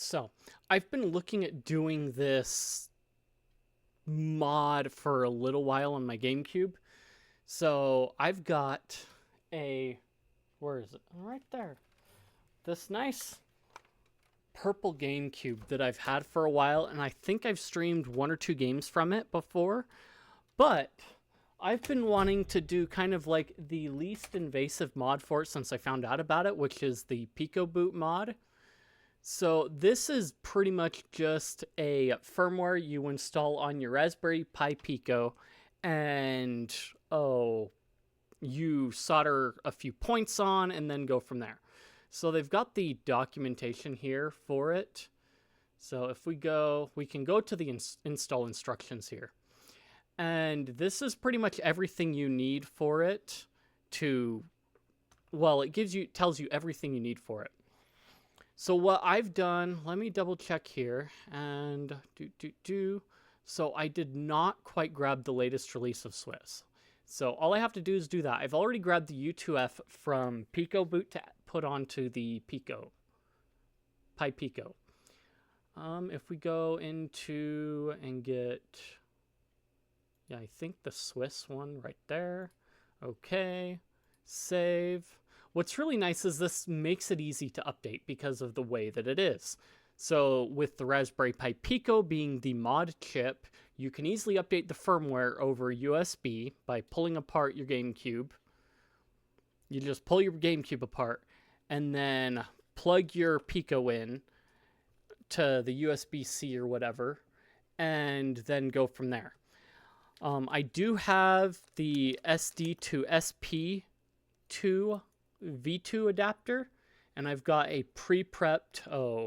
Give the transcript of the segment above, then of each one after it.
So I've been looking at doing this mod for a little while on my GameCube. So I've got a, where is it? Right there. This nice purple GameCube that I've had for a while, and I think I've streamed 1 or 2 games from it before. But I've been wanting to do kind of like the least invasive mod for it since I found out about it, which is the picoboot mod. So this is pretty much just a firmware you install on your Raspberry Pi Pico, and you solder a few points on and then go from there. So they've got the documentation here for it. So if we can go to the install instructions here. And this is pretty much everything you need for it to, well, it tells you everything you need for it. So what I've done, let me double check here, and so I did not quite grab the latest release of Swiss. So all I have to do is do that. I've already grabbed the U2F from picoboot to put onto the Pi Pico. If we go into and get, yeah, I think the Swiss one right there. Okay, save. What's really nice is this makes it easy to update because of the way that it is. So with the Raspberry Pi Pico being the Modchip, you can easily update the firmware over USB by pulling apart your GameCube. You just pull your GameCube apart and then plug your Pico in to the USB-C or whatever, and then go from there. I do have the SD to SP2 V2 adapter, and I've got a pre-prepped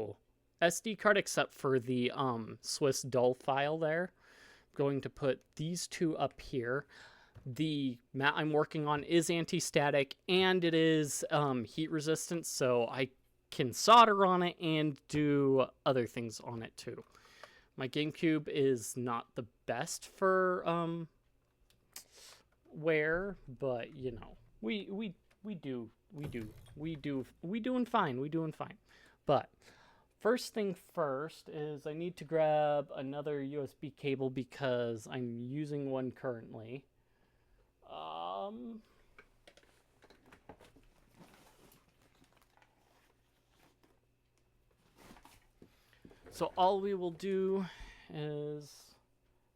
SD card except for the Swiss dull file there. I'm going to put these two up here. The mat I'm working on is anti-static and it is heat resistant, so I can solder on it and do other things on it too. My GameCube is not the best for wear, but you know, we doing fine. But first thing first is I need to grab another USB cable because I'm using one currently. So all we will do is,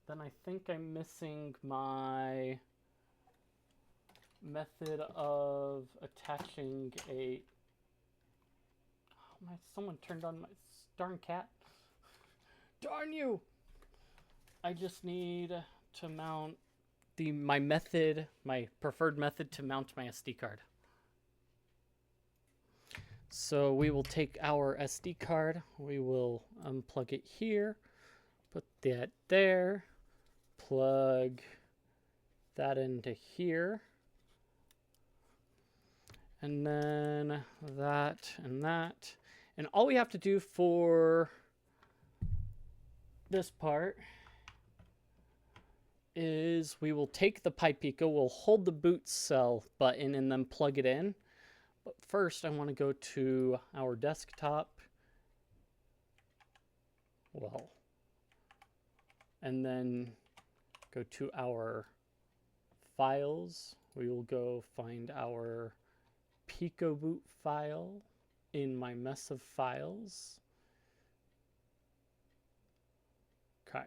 then I think I'm missing my method of attaching a, someone turned on my darn cat. Darn you! I just need to mount my preferred method to mount my SD card. So we will take our SD card, we will unplug it here, put that there, plug that into here, and then that and that. And all we have to do for this part is we will take the Pi Pico, we'll hold the boot cell button and then plug it in. But first I want to go to our desktop, and then go to our files. We will go find our picoboot file in my mess of files. Okay.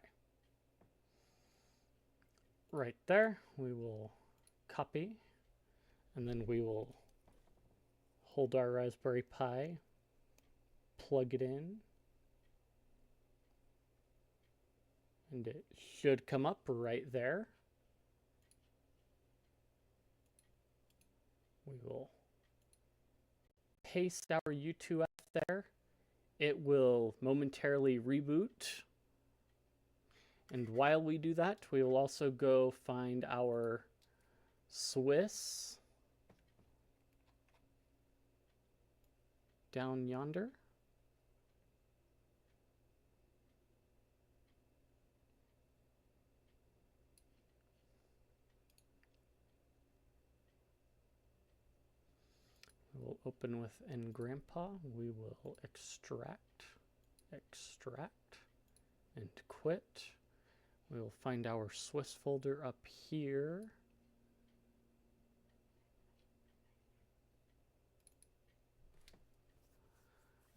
Right there, we will copy, and then we will hold our Raspberry Pi, plug it in, and it should come up right there. We will paste our U2F there. It will momentarily reboot. And while we do that, we will also go find our Swiss down yonder. We'll open with ngrandpa. We will extract extract and quit. We'll find our Swiss folder up here.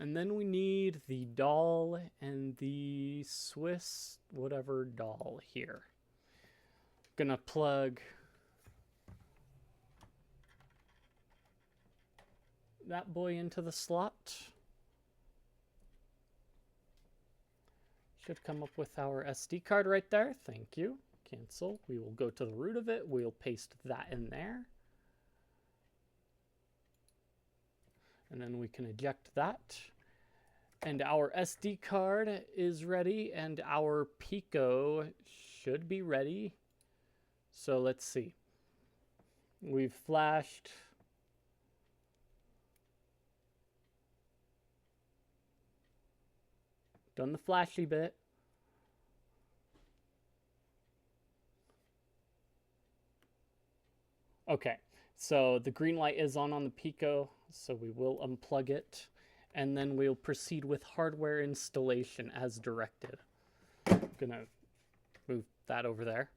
And then we need the doll and the Swiss whatever doll here. Gonna plug that boy into the slot. Should come up with our SD card right there. Thank you. Cancel. We will go to the root of it. We'll paste that in there. And then we can eject that. And our SD card is ready, and our Pico should be ready. So let's see. We've flashed. Done the flashy bit. Okay, so the green light is on the Pico, so we will unplug it, and then we'll proceed with hardware installation as directed. I'm gonna move that over there.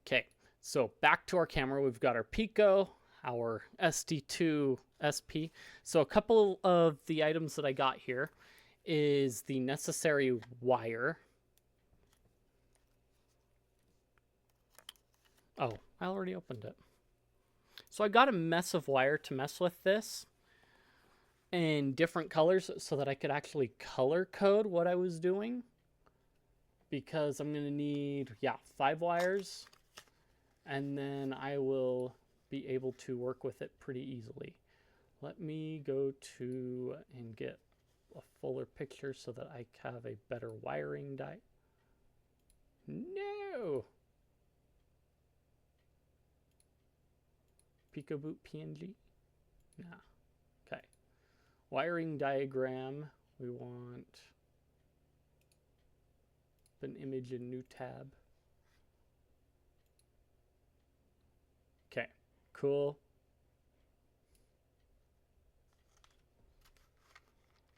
Okay, so back to our camera. We've got our Pico, our SD2 SP. So a couple of the items that I got here is the necessary wire. Oh, I already opened it. So I got a mess of wire to mess with this in different colors so that I could actually color code what I was doing, because I'm gonna need 5 wires, and then I will be able to work with it pretty easily. Let me go to and get a fuller picture so that I have a better wiring die. No! Picoboot PNG? Nah. Okay. Wiring diagram. We want an image in new tab. Okay. Cool.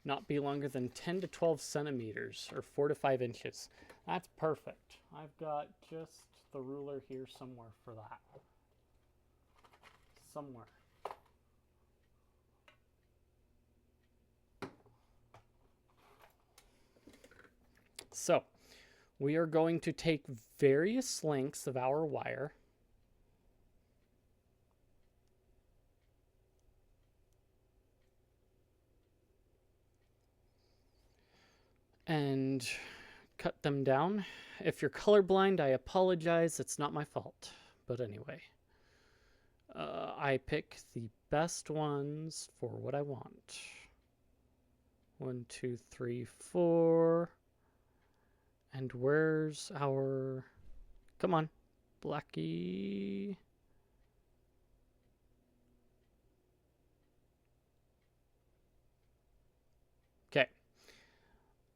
Not be longer than 10 to 12 centimeters or 4 to 5 inches. That's perfect. I've got just the ruler here somewhere for that. Somewhere. So we are going to take various lengths of our wire and cut them down. If you're colorblind, I apologize. It's not my fault. But anyway, I pick the best ones for what I want. 1, 2, 3, 4. And where's our... Come on, Blackie. Okay.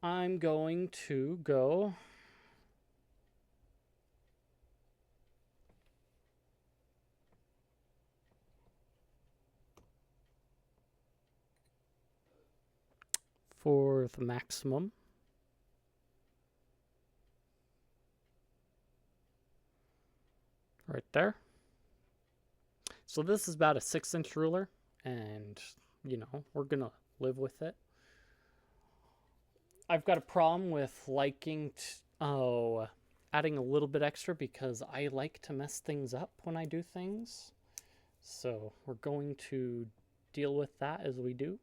I'm going to go... for the maximum. Right there. So this is about a 6-inch ruler, and you know, we're gonna live with it. I've got a problem with liking adding a little bit extra because I like to mess things up when I do things. So we're going to deal with that as we do.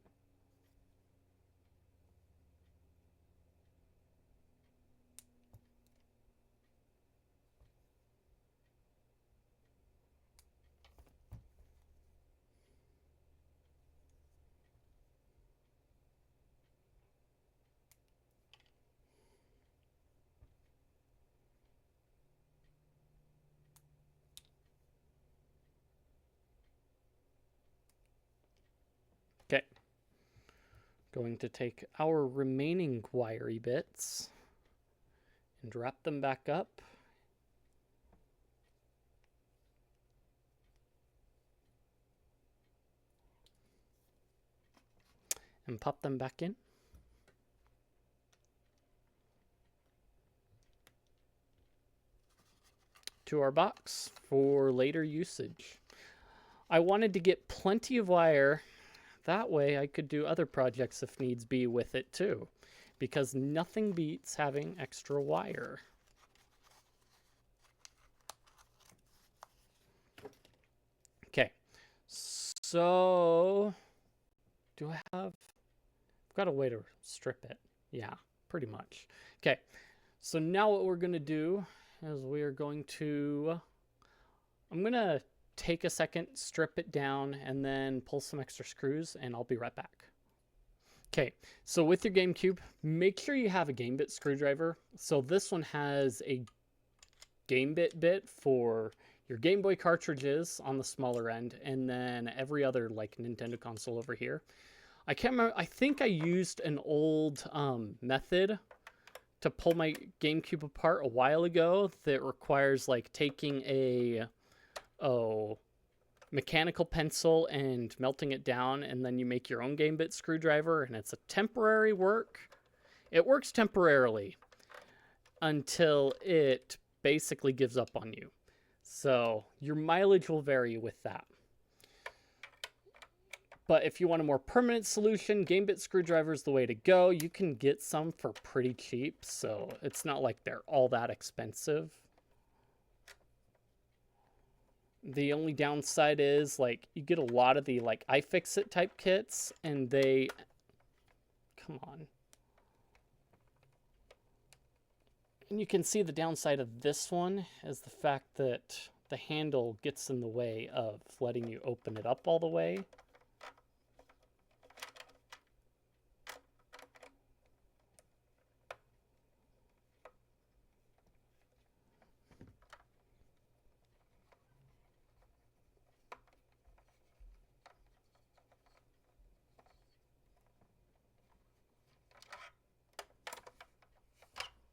Okay, going to take our remaining wiry bits and wrap them back up. And pop them back in. to our box for later usage. I wanted to get plenty of wire. That way I could do other projects if needs be with it too, because nothing beats having extra wire. Okay, so do I have, I've got a way to strip it. Yeah, pretty much. Okay, so now what we're gonna do is we are going to, I'm gonna take a second, strip it down, and then pull some extra screws, and I'll be right back. Okay, so with your Gamecube, make sure you have a Gamebit screwdriver. So this one has a Gamebit bit for your Game Boy cartridges on the smaller end, and then every other like Nintendo console over here. I can't remember, I think I used an old method to pull my Gamecube apart a while ago that requires like taking a mechanical pencil and melting it down, and then you make your own Gamebit screwdriver, and it's a temporary work. It works temporarily until it basically gives up on you. So your mileage will vary with that. But if you want a more permanent solution, Gamebit screwdriver is the way to go. You can get some for pretty cheap, so it's not like they're all that expensive. The only downside is like you get a lot of the like iFixit type kits, and they, come on. And you can see the downside of this one is the fact that the handle gets in the way of letting you open it up all the way.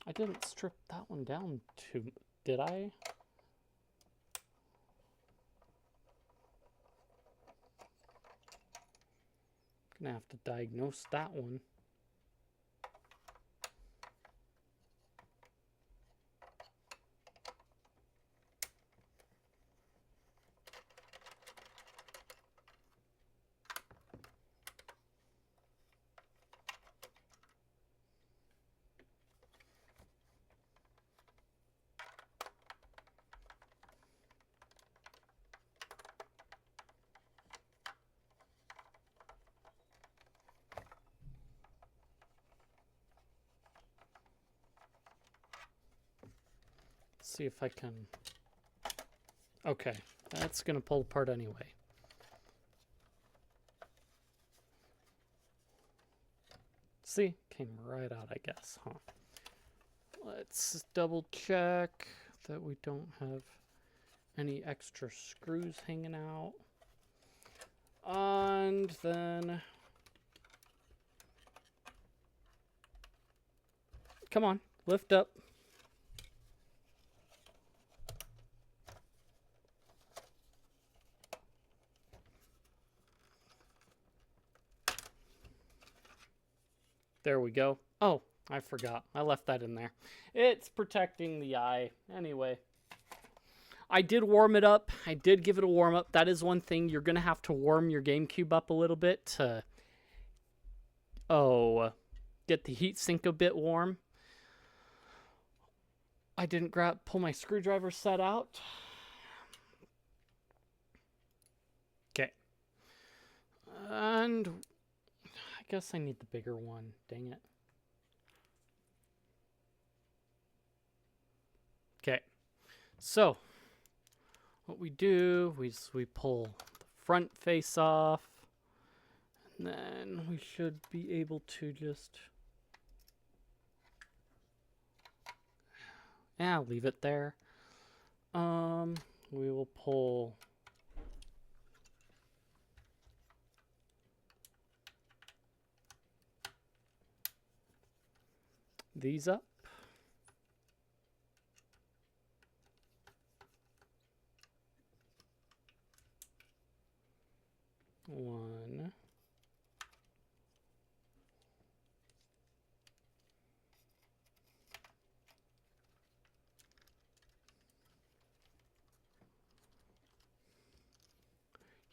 I didn't strip that one down too, did I? Gonna have to diagnose that one. See if I can. Okay, that's gonna pull apart anyway. See, came right out, I guess, huh? Let's double check that we don't have any extra screws hanging out. And then, come on, lift up. There we go. Oh, I forgot. I left that in there. It's protecting the eye. Anyway, I did warm it up. I did give it a warm up. That is one thing. You're going to have to warm your Gamecube up a little bit to, get the heatsink a bit warm. I didn't pull my screwdriver set out. Okay. And I guess I need the bigger one. Dang it. Okay. So, what we do is we pull the front face off, and then we should be able to just, leave it there. We will pull these up. One.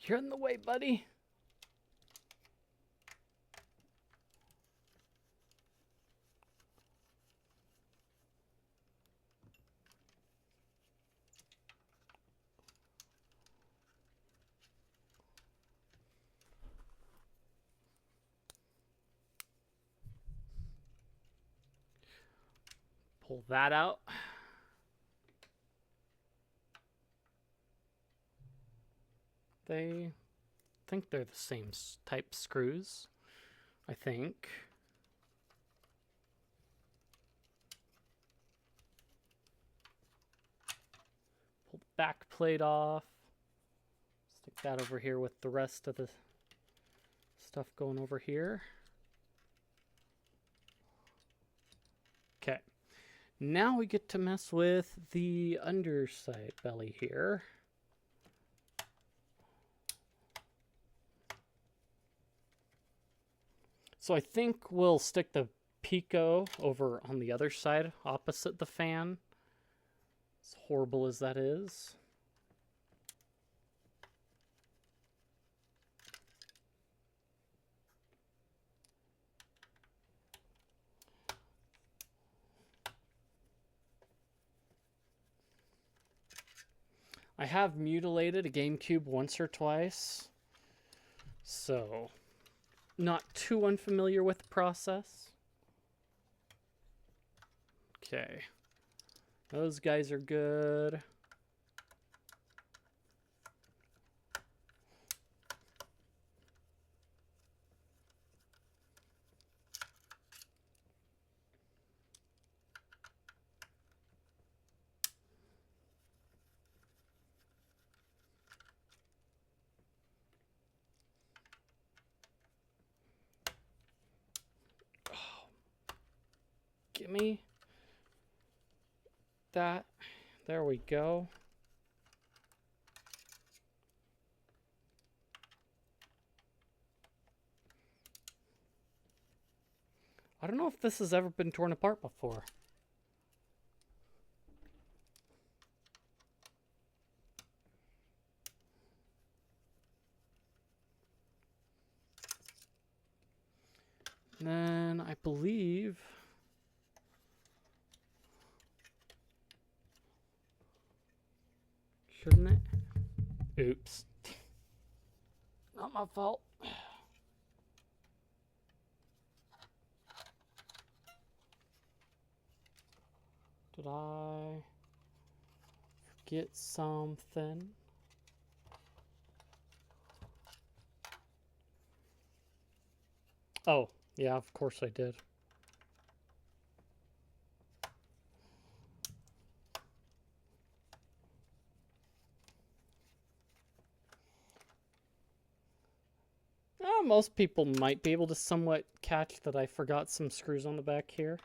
You're in the way, buddy. Pull that out. They think they're the same type screws, I think. Pull the back plate off. Stick that over here with the rest of the stuff going over here. Okay. Now we get to mess with the underside belly here. So I think we'll stick the Pico over on the other side, opposite the fan. As horrible as that is. I have mutilated a Gamecube once or twice, so not too unfamiliar with the process. Okay, those guys are good. Give me that. There we go. I don't know if this has ever been torn apart before. Then I believe shouldn't it? Oops. Not my fault. Did I forget something? Oh, yeah, of course I did. Most people might be able to somewhat catch that I forgot some screws on the back here.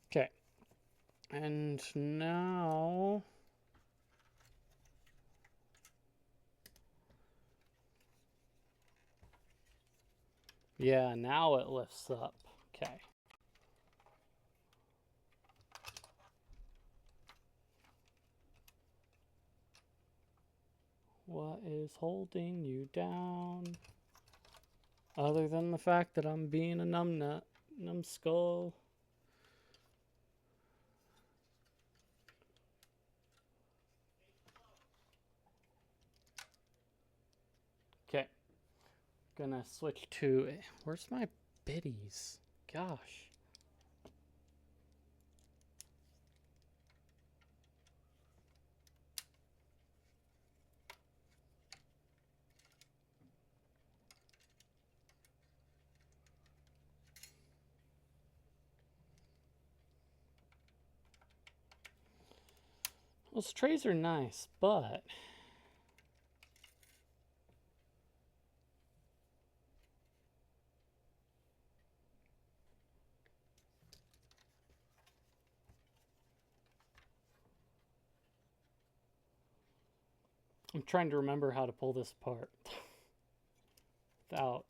Okay, and now yeah, now it lifts up. Okay. What is holding you down? Other than the fact that I'm being a numbskull. Okay. Gonna switch to, where's my biddies? Gosh. Those trays are nice, but I'm trying to remember how to pull this apart without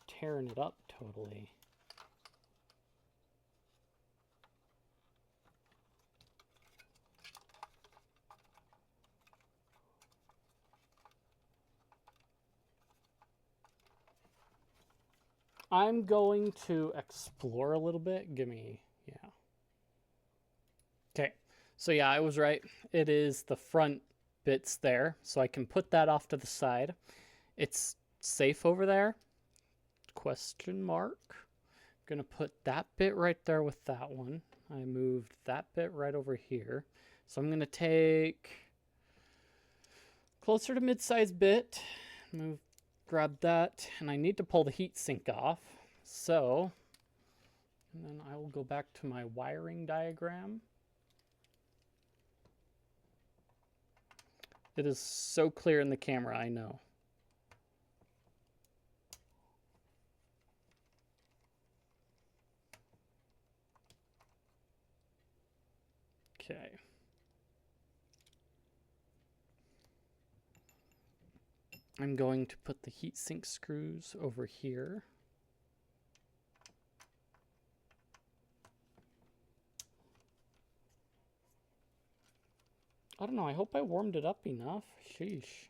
tearing it up totally. I'm going to explore a little bit. Yeah. Okay, so yeah, I was right. It is the front bits there, so I can put that off to the side. It's safe over there? Question mark. I'm gonna put that bit right there with that one. I moved that bit right over here. So I'm gonna take closer to mid-size bit, grab that, and I need to pull the heat sink off. So, and then I will go back to my wiring diagram. It is so clear in the camera, I know. Okay. I'm going to put the heatsink screws over here. I don't know, I hope I warmed it up enough. Sheesh.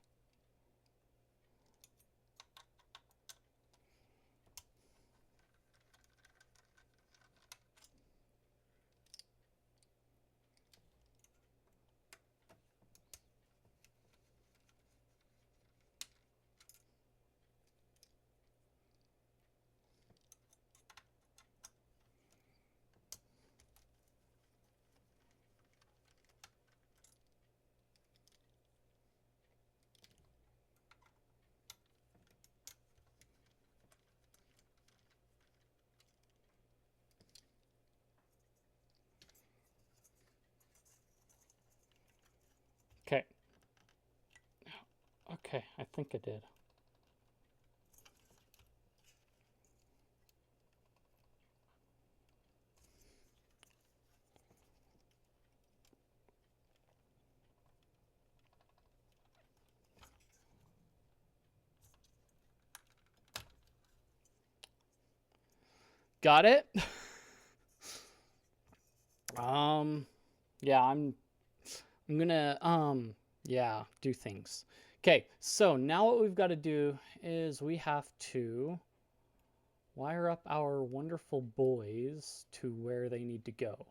Okay. Okay, I think I did. Got it? Yeah, I'm gonna, yeah, do things. Okay, so now what we've got to do is we have to wire up our wonderful boys to where they need to go.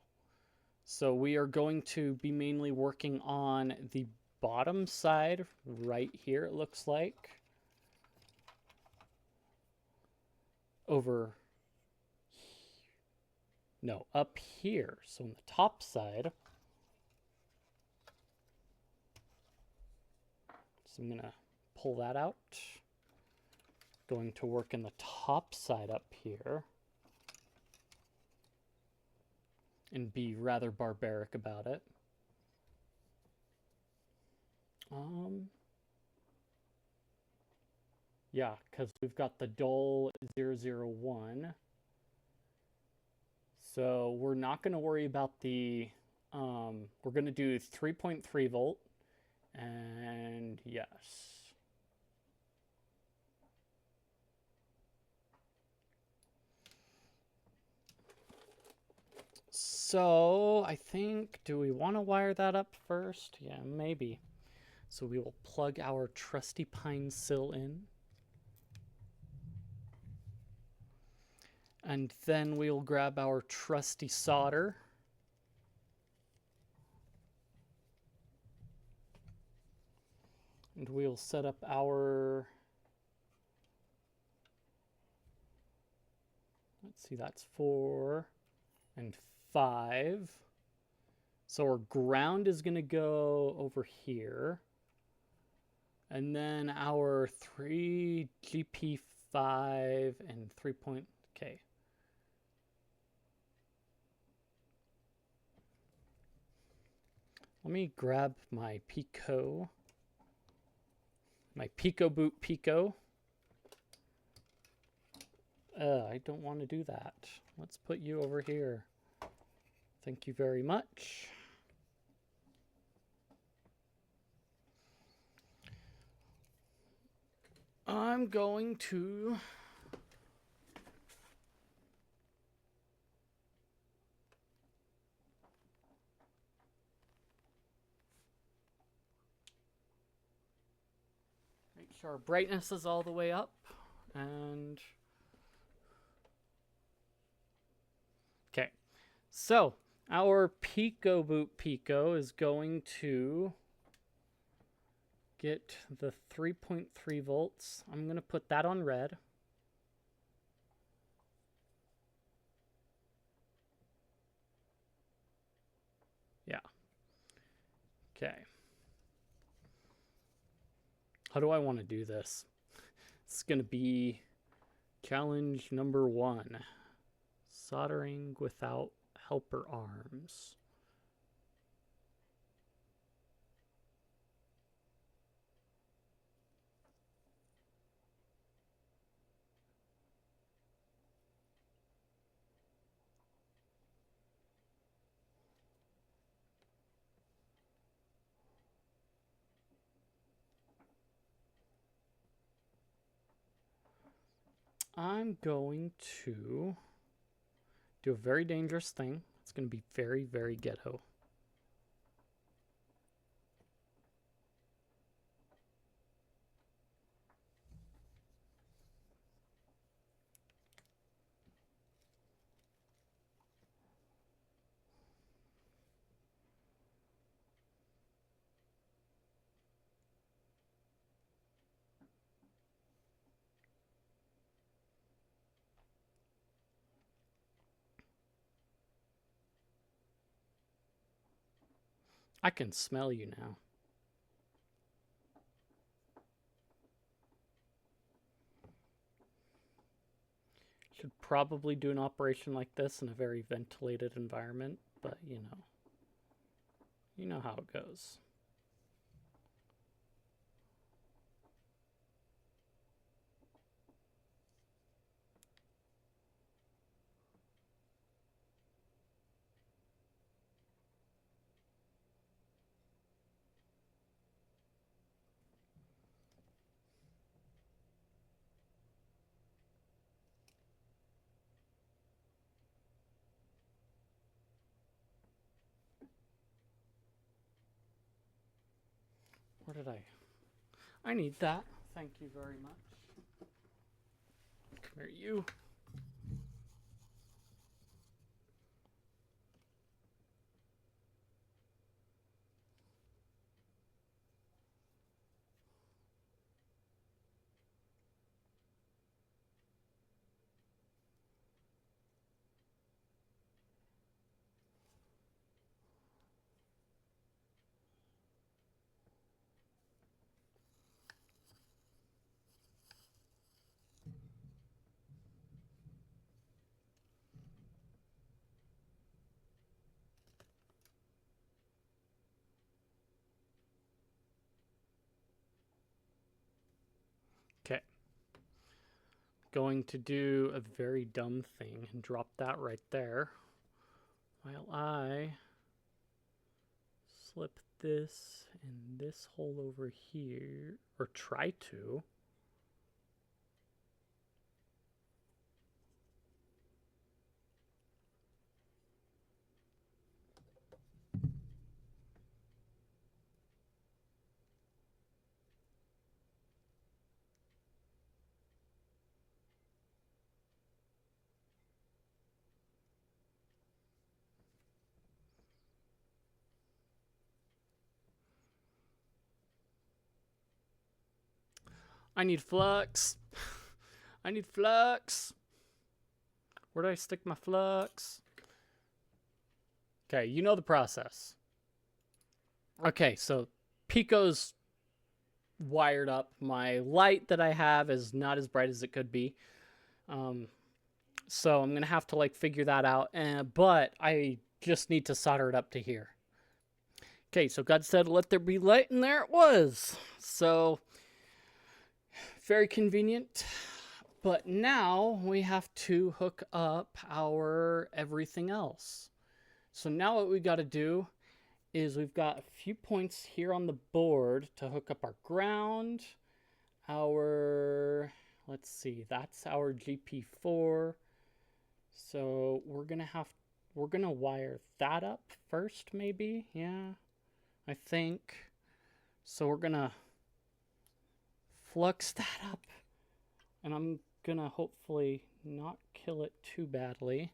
So we are going to be mainly working on the bottom side right here, it looks like. Up here. So on the top side. So I'm gonna pull that out. Going to work in the top side up here. And be rather barbaric about it. Yeah, because we've got the dull 001. So we're not going to worry about the, we're going to do 3.3 volt, and yes. So I think, do we want to wire that up first? Yeah, maybe. So we will plug our trusty pine sill in. And then we'll grab our trusty solder. And we'll set up our, let's see, that's 4 and 5. So our ground is going to go over here. And then our 3 GP5 and 3 point, okay. Let me grab my picoboot pico. I don't want to do that. Let's put you over here. Thank you very much. I'm going to make sure our brightness is all the way up, and okay. So our picoboot Pico is going to get the 3.3 volts. I'm going to put that on red. Yeah. Okay. How do I want to do this? It's going to be challenge number 1. Soldering without helper arms. I'm going to do a very dangerous thing. It's going to be very, very ghetto. I can smell you now. Should probably do an operation like this in a very ventilated environment, but you know how it goes. Where did I need that. Thank you very much. Come here, you. Okay. Going to do a very dumb thing and drop that right there while I slip this in this hole over here, or try to. I need flux. I need flux. Where do I stick my flux? Okay, you know the process. Okay, so Pico's wired up. My light that I have is not as bright as it could be. So I'm going to have to like figure that out. But I just need to solder it up to here. Okay, so God said, let there be light, and there it was. So very convenient. But now we have to hook up our everything else. So now what we got to do is we've got a few points here on the board to hook up our ground, our, let's see, that's our GP4. So we're gonna wire that up first, maybe. Yeah, I think. So we're gonna flux that up, and I'm gonna hopefully not kill it too badly.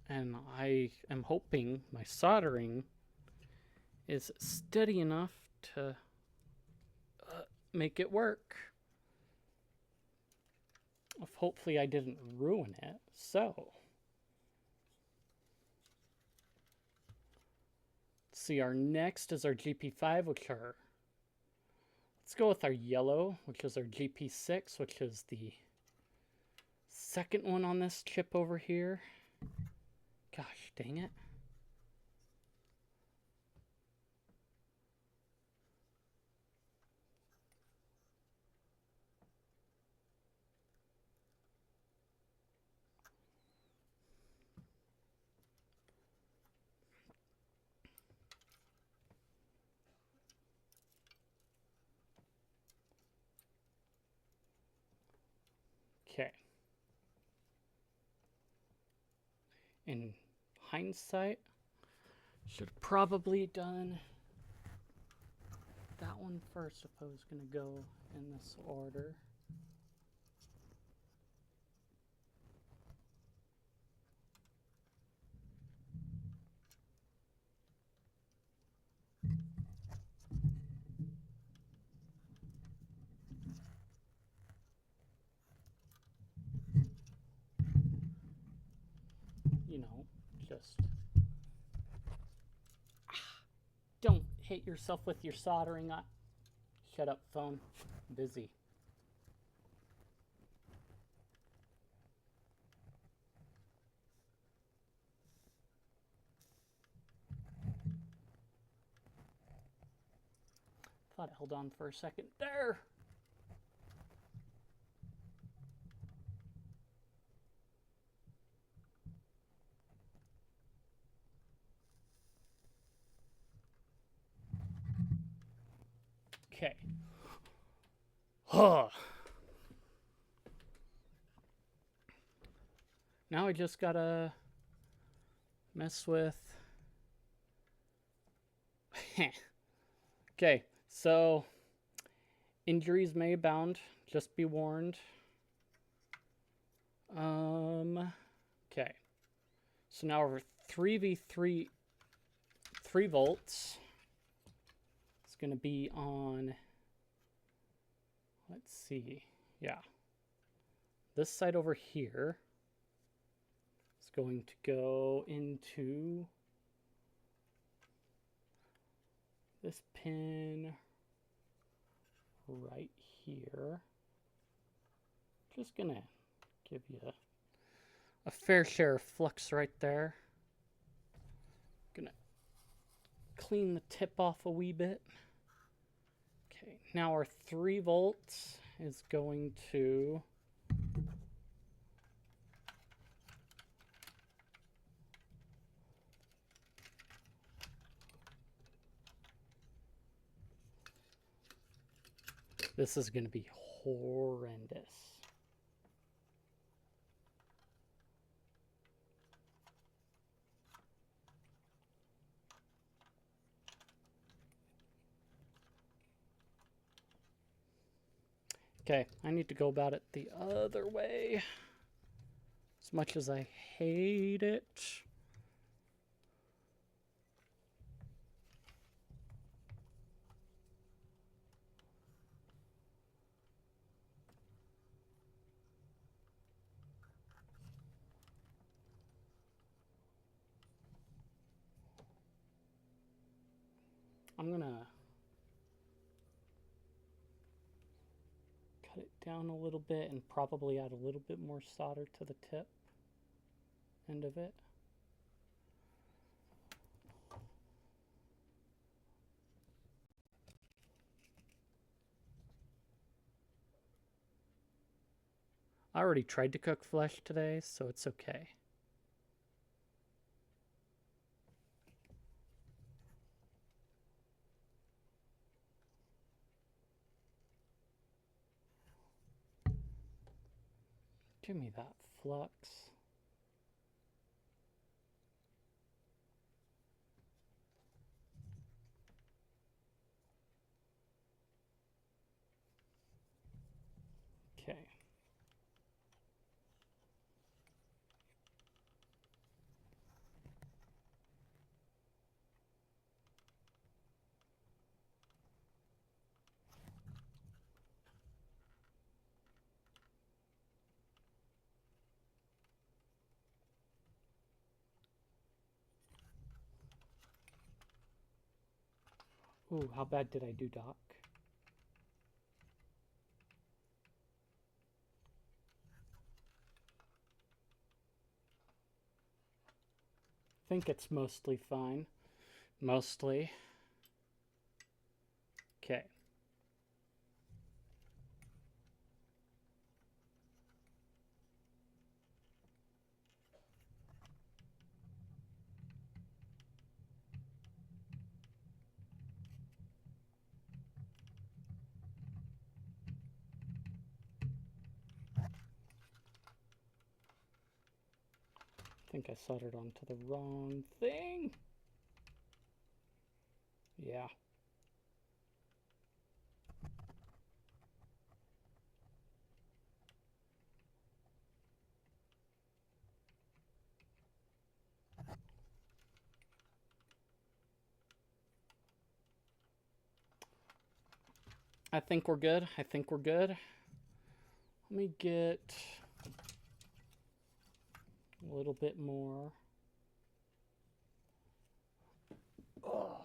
And I am hoping my soldering is steady enough to make it work. Hopefully I didn't ruin it. So, let's see, our next is our GP5, which are, let's go with our yellow, which is our GP6, which is the second one on this chip over here. Gosh, dang it. Okay. In hindsight, should have probably done that one first if I was going to go in this order. You know, just don't hit yourself with your soldering. Shut up, phone. I'm busy. Thought I held on for a second there. Okay. Huh. Now I just gotta mess with. Okay, so injuries may abound. Just be warned. Okay. So now we're 3v3, 3 volts. It's gonna be on. Let's see. Yeah. This side over here is going to go into this pin right here. Just gonna give you a fair share of flux right there. Gonna clean the tip off a wee bit. Okay, now our 3 volts is going to this is going to be horrendous. Okay, I need to go about it the other way. As much as I hate it. I'm gonna cut it down a little bit and probably add a little bit more solder to the tip end of it. I already tried to cook flesh today, so it's okay. Give me that flux. Okay. Ooh, how bad did I do, Doc? I think it's mostly fine. Mostly. Okay. I think I soldered onto the wrong thing. Yeah. I think we're good. I think we're good. Let me get a little bit more. Oh.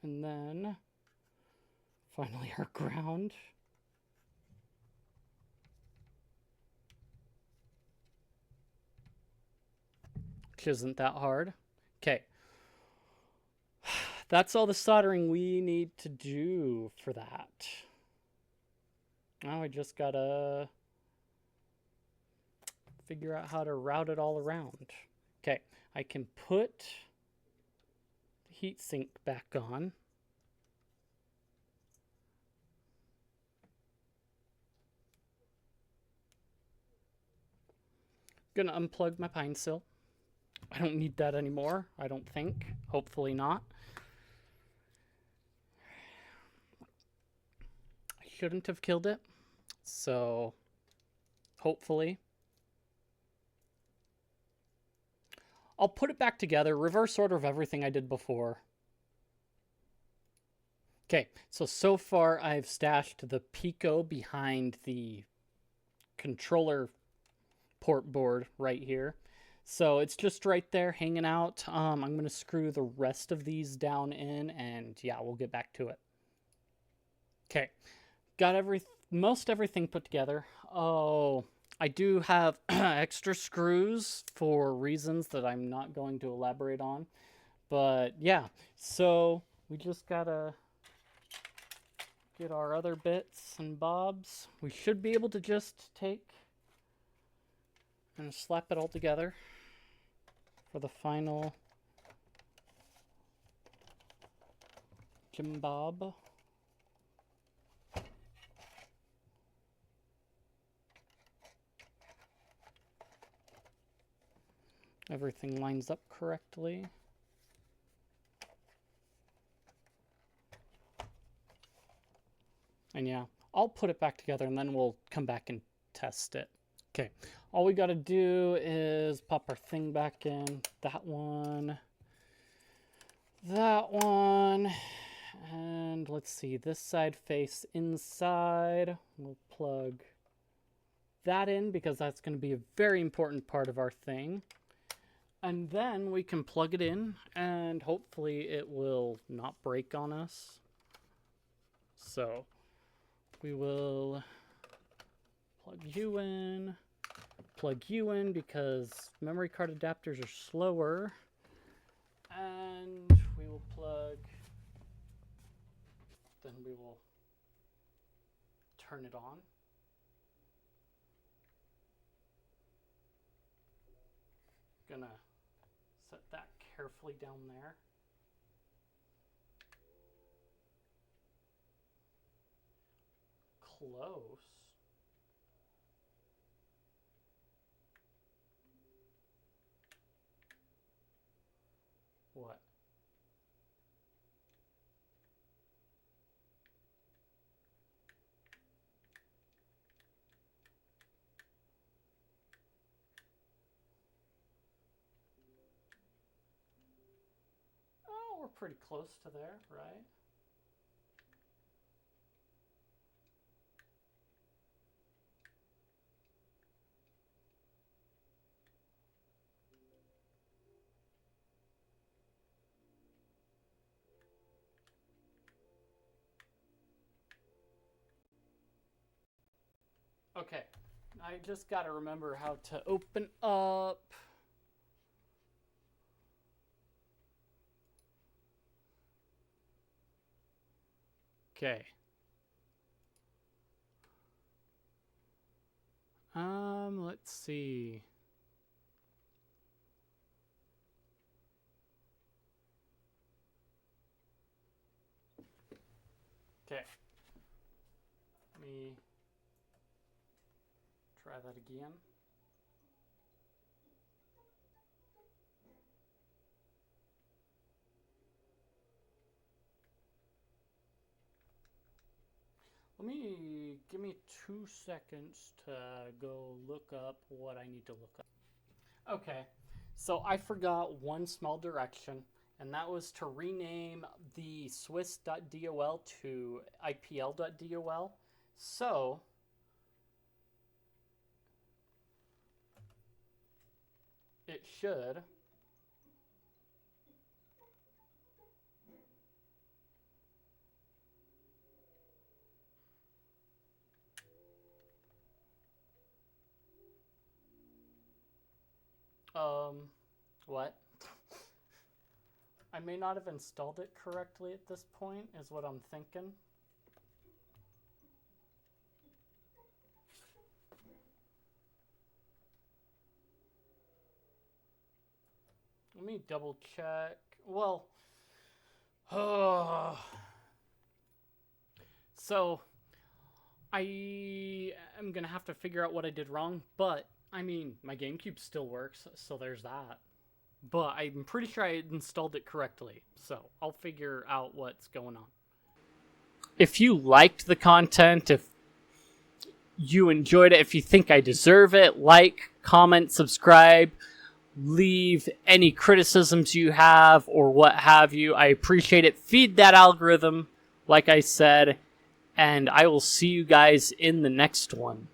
And then finally our ground. Which isn't that hard. Okay. That's all the soldering we need to do for that. Now I just gotta figure out how to route it all around. Okay, I can put the heatsink back on. Gonna unplug my pine sill. I don't need that anymore, I don't think. Hopefully not. I shouldn't have killed it, so hopefully. I'll put it back together, reverse order of everything I did before. Okay, so far I've stashed the Pico behind the controller port board right here. So it's just right there hanging out. I'm going to screw the rest of these down in, and yeah, we'll get back to it. Okay, got most everything put together. Oh, I do have extra screws for reasons that I'm not going to elaborate on. But yeah, so we just gotta get our other bits and bobs. We should be able to just take and slap it all together for the final Jim Bob. Everything lines up correctly. And yeah, I'll put it back together and then we'll come back and test it. Okay, all we got to do is pop our thing back in. That one. And let's see, this side face inside. We'll plug that in because that's going to be a very important part of our thing. And then we can plug it in and hopefully it will not break on us. So we will plug you in because memory card adapters are slower. And we will plug, then we will turn it on. Gonna set that carefully down there. close. What? Oh, we're pretty close to there, right? Okay, I just gotta remember how to open up. Okay. Let's see. Okay. Let me try that again. Give me 2 seconds to go look up what I need to look up. Okay, so I forgot one small direction, and that was to rename the swiss.dol to ipl.dol. So it should what? I may not have installed it correctly at this point, is what I'm thinking. Let me double check. Well, so I am gonna have to figure out what I did wrong, but I mean, my GameCube still works, so there's that. But I'm pretty sure I installed it correctly, so I'll figure out what's going on. If you liked the content, if you enjoyed it, if you think I deserve it, like, comment, subscribe, leave any criticisms you have or what have you. I appreciate it. Feed that algorithm, like I said, and I will see you guys in the next one.